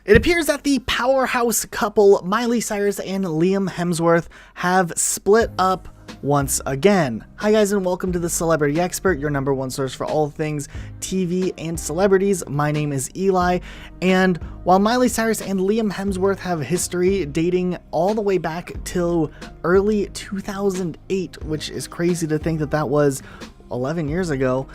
It appears that the powerhouse couple Miley Cyrus and Liam Hemsworth have split up once again. Hi guys, and welcome to the Celebrity Expert, your number one source for all things TV and celebrities. My name is Eli, and while Miley Cyrus and Liam Hemsworth have history dating all the way back till early 2008, which is crazy to think that that was 11 years ago,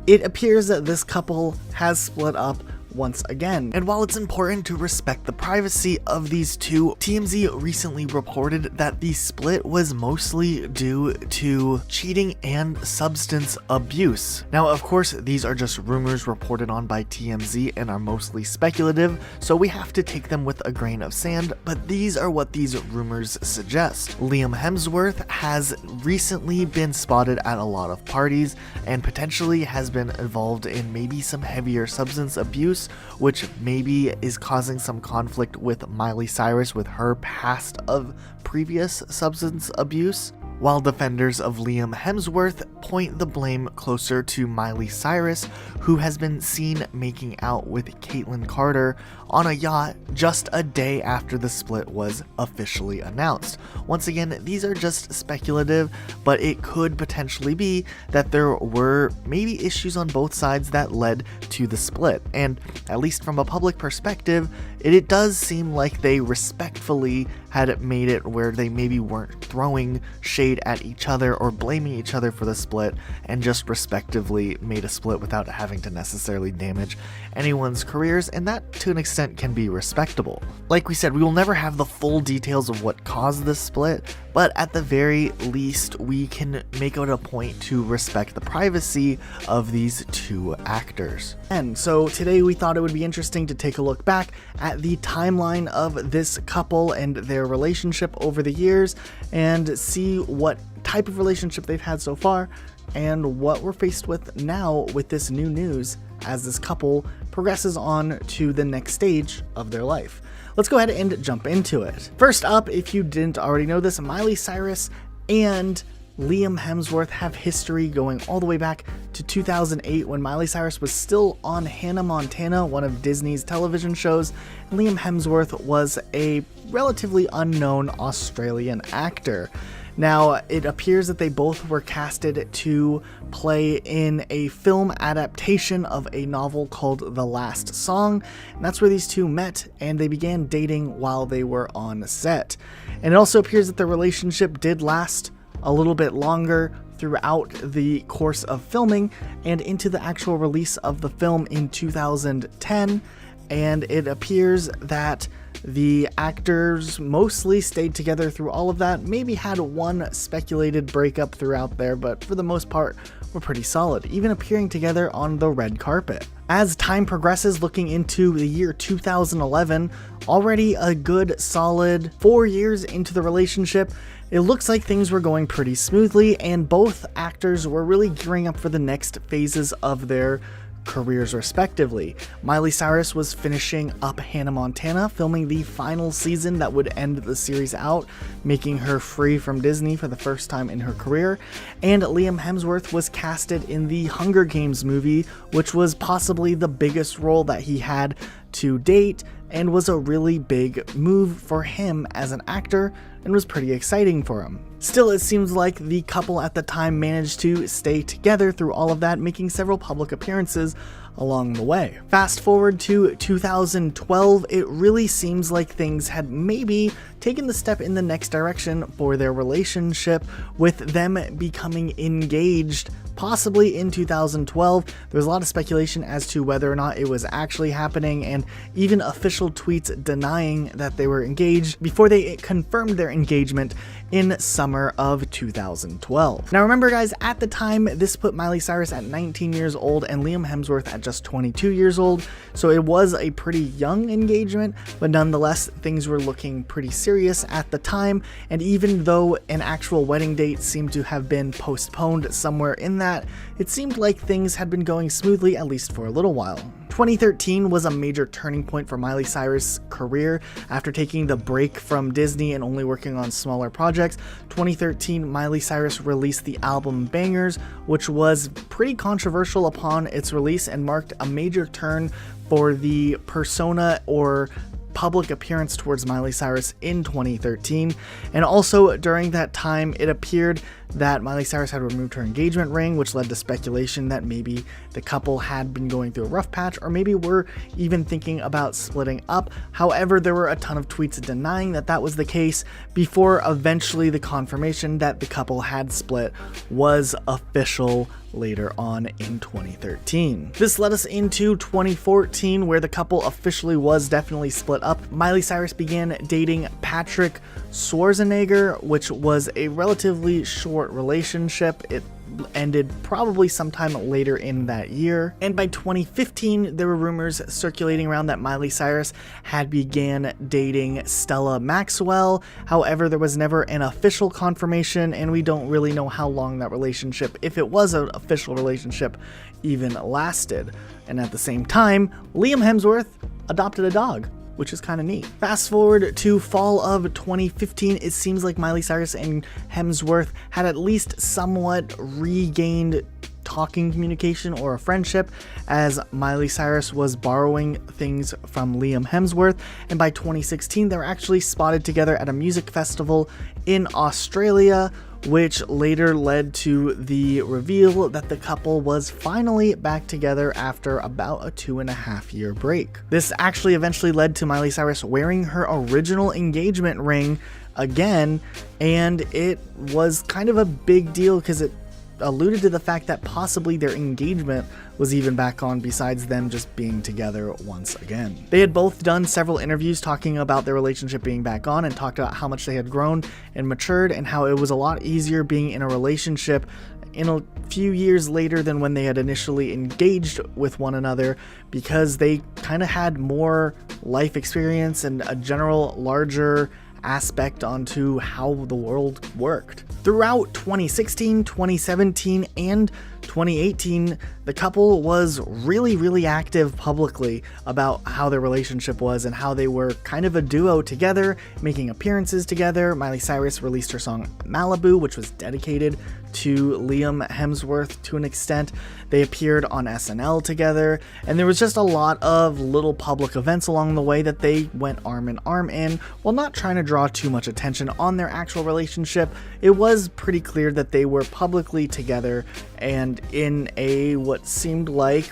it appears that this couple has split up once again. And while it's important to respect the privacy of these two, TMZ recently reported that the split was mostly due to cheating and substance abuse. Now, of course, these are just rumors reported on by TMZ and are mostly speculative, so we have to take them with a grain of sand, but these are what these rumors suggest. Liam Hemsworth has recently been spotted at a lot of parties and potentially has been involved in maybe some heavier substance abuse, which maybe is causing some conflict with Miley Cyrus with her past of previous substance abuse, while defenders of Liam Hemsworth point the blame closer to Miley Cyrus, who has been seen making out with Caitlyn Carter on a yacht just a day after the split was officially announced. Once again, these are just speculative, but it could potentially be that there were maybe issues on both sides that led to the split, and at least from a public perspective, it does seem like they respectfully had made it where they maybe weren't throwing shade at each other or blaming each other for the split, and just respectively made a split without having to necessarily damage anyone's careers, and that to an extent can be respectable. Like we said, we will never have the full details of what caused this split, but at the very least we can make it a point to respect the privacy of these two actors. And so today we thought it would be interesting to take a look back at the timeline of this couple and their relationship over the years and see what type of relationship they've had so far and what we're faced with now with this new news as this couple progresses on to the next stage of their life. Let's go ahead and jump into it. First up, if you didn't already know this, Miley Cyrus and Liam Hemsworth have history going all the way back to 2008 when Miley Cyrus was still on Hannah Montana, one of Disney's television shows. Liam Hemsworth was a relatively unknown Australian actor. Now, it appears that they both were casted to play in a film adaptation of a novel called The Last Song, and that's where these two met, and they began dating while they were on set. And it also appears that their relationship did last a little bit longer throughout the course of filming and into the actual release of the film in 2010, and it appears that the actors mostly stayed together through all of that, maybe had one speculated breakup throughout there, but for the most part were pretty solid, even appearing together on the red carpet. As time progresses, looking into the year 2011, already a good solid 4 years into the relationship, it looks like things were going pretty smoothly, and both actors were really gearing up for the next phases of their careers respectively. Miley Cyrus was finishing up Hannah Montana, filming the final season that would end the series out, making her free from Disney for the first time in her career, and Liam Hemsworth was casted in the Hunger Games movie, which was possibly the biggest role that he had to date and was a really big move for him as an actor and was pretty exciting for him. Still, it seems like the couple at the time managed to stay together through all of that, making several public appearances along the way. Fast forward to 2012, it really seems like things had maybe taken the step in the next direction for their relationship, with them becoming engaged possibly in 2012. There was a lot of speculation as to whether or not it was actually happening, and even official tweets denying that they were engaged before they confirmed their engagement in summer of 2012. Now remember guys, at the time this put Miley Cyrus at 19 years old and Liam Hemsworth at just 22 years old, so it was a pretty young engagement, but nonetheless things were looking pretty serious at the time, and even though an actual wedding date seemed to have been postponed somewhere in that, it seemed like things had been going smoothly at least for a little while. 2013 was a major turning point for Miley Cyrus' career. After taking the break from Disney and only working on smaller projects, 2013 Miley Cyrus released the album Bangers, which was pretty controversial upon its release and marked a major turn for the persona or public appearance towards Miley Cyrus in 2013, and also during that time it appeared that Miley Cyrus had removed her engagement ring, which led to speculation that maybe the couple had been going through a rough patch, or maybe were even thinking about splitting up. However, there were a ton of tweets denying that that was the case before eventually the confirmation that the couple had split was official later on in 2013. This led us into 2014, where the couple officially was definitely split up. Miley Cyrus began dating Patrick Schwarzenegger, which was a relatively short relationship. It ended probably sometime later in that year, and by 2015 there were rumors circulating around that Miley Cyrus had began dating Stella Maxwell. However, there was never an official confirmation, and we don't really know how long that relationship, if it was an official relationship, even lasted. And at the same time, Liam Hemsworth adopted a dog, which is kind of neat. Fast forward to fall of 2015, it seems like Miley Cyrus and Hemsworth had at least somewhat regained talking communication or a friendship, as Miley Cyrus was borrowing things from Liam Hemsworth, and by 2016 they were actually spotted together at a music festival in Australia, which later led to the reveal that the couple was finally back together after about a 2.5-year break. This actually eventually led to Miley Cyrus wearing her original engagement ring again, and it was kind of a big deal because it alluded to the fact that possibly their engagement was even back on, besides them just being together once again. They had both done several interviews talking about their relationship being back on, and talked about how much they had grown and matured, and how it was a lot easier being in a relationship in a few years later than when they had initially engaged with one another, because they kind of had more life experience and a general larger aspect onto how the world worked. Throughout 2016, 2017, and 2018, the couple was really active publicly about how their relationship was and how they were kind of a duo together, making appearances together. Miley Cyrus released her song Malibu, which was dedicated to Liam Hemsworth to an extent. They appeared on SNL together, and there was just a lot of little public events along the way that they went arm in arm in. While not trying to draw too much attention on their actual relationship, it was pretty clear that they were publicly together and in a what seemed like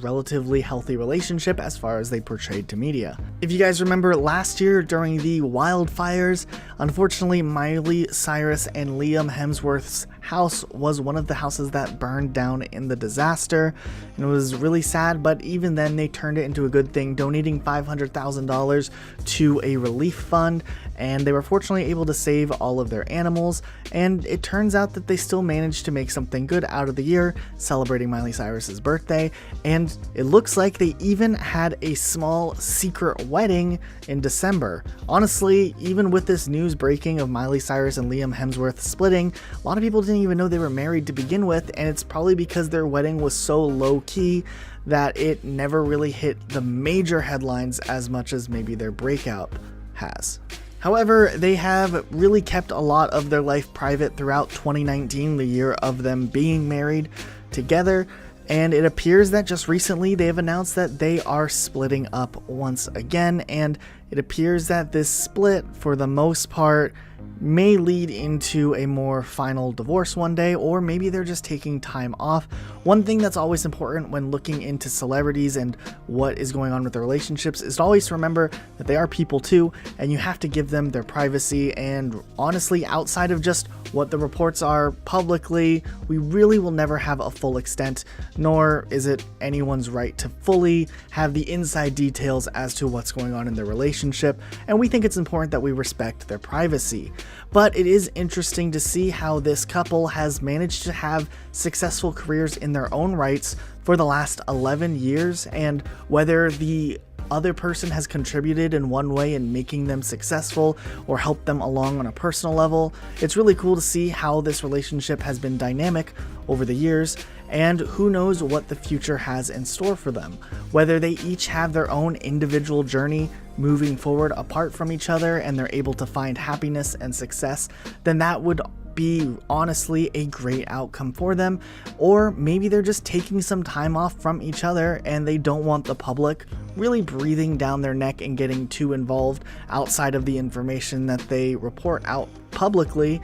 relatively healthy relationship as far as they portrayed to media. If you guys remember last year during the wildfires, unfortunately Miley Cyrus and Liam Hemsworth's house was one of the houses that burned down in the disaster, and it was really sad, but even then they turned it into a good thing, donating $500,000 to a relief fund, and they were fortunately able to save all of their animals, and it turns out that they still managed to make something good out of the year, celebrating Miley Cyrus's birthday, and it looks like they even had a small secret wedding in December. Honestly, even with this news breaking of Miley Cyrus and Liam Hemsworth splitting, a lot of people didn't even know they were married to begin with, and it's probably because their wedding was so low-key that it never really hit the major headlines as much as maybe their breakout has. However, they have really kept a lot of their life private throughout 2019, the year of them being married together, and it appears that just recently they have announced that they are splitting up once again, and it appears that this split, for the most part, may lead into a more final divorce one day, or maybe they're just taking time off. One thing that's always important when looking into celebrities and what is going on with their relationships is to always remember that they are people too, and you have to give them their privacy. And honestly, outside of just what the reports are publicly, we really will never have a full extent, nor is it anyone's right to fully have the inside details as to what's going on in their relationship, and we think it's important that we respect their privacy. But it is interesting to see how this couple has managed to have successful careers in their own rights for the last 11 years, and whether the other person has contributed in one way in making them successful or helped them along on a personal level. It's really cool to see how this relationship has been dynamic over the years, and who knows what the future has in store for them. Whether they each have their own individual journey moving forward apart from each other and they're able to find happiness and success, then that would be honestly a great outcome for them, or maybe they're just taking some time off from each other and they don't want the public really breathing down their neck and getting too involved outside of the information that they report out publicly,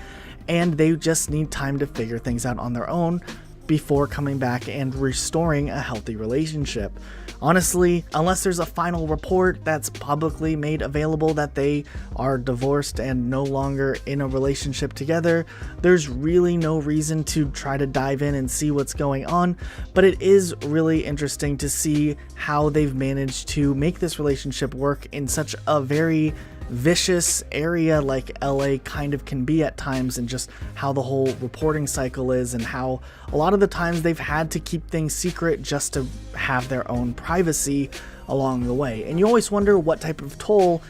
and they just need time to figure things out on their own before coming back and restoring a healthy relationship. Honestly, unless there's a final report that's publicly made available that they are divorced and no longer in a relationship together, there's really no reason to try to dive in and see what's going on. But it is really interesting to see how they've managed to make this relationship work in such a very vicious area like LA kind of can be at times, and just how the whole reporting cycle is, and how a lot of the times they've had to keep things secret just to have their own privacy along the way. And you always wonder what type of toll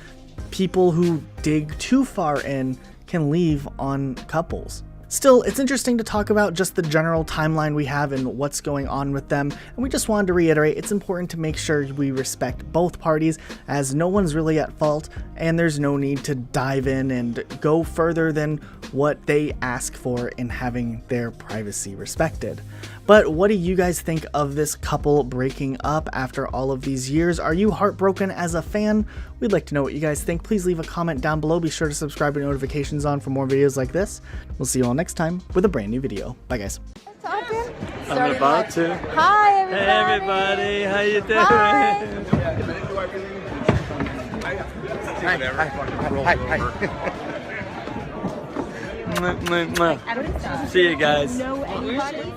people who dig too far in can leave on couples. Still, it's interesting to talk about just the general timeline we have and what's going on with them, and we just wanted to reiterate it's important to make sure we respect both parties, as no one's really at fault, and there's no need to dive in and go further than what they ask for in having their privacy respected. But what do you guys think of this couple breaking up after all of these years? Are you heartbroken as a fan? We'd like to know what you guys think. Please leave a comment down below. Be sure to subscribe with notifications on for more videos like this. We'll see you all next time with a brand new video. Bye guys. I'm about to. Hi everybody. Hey everybody, how you doing? Hi. See you guys. Know anybody?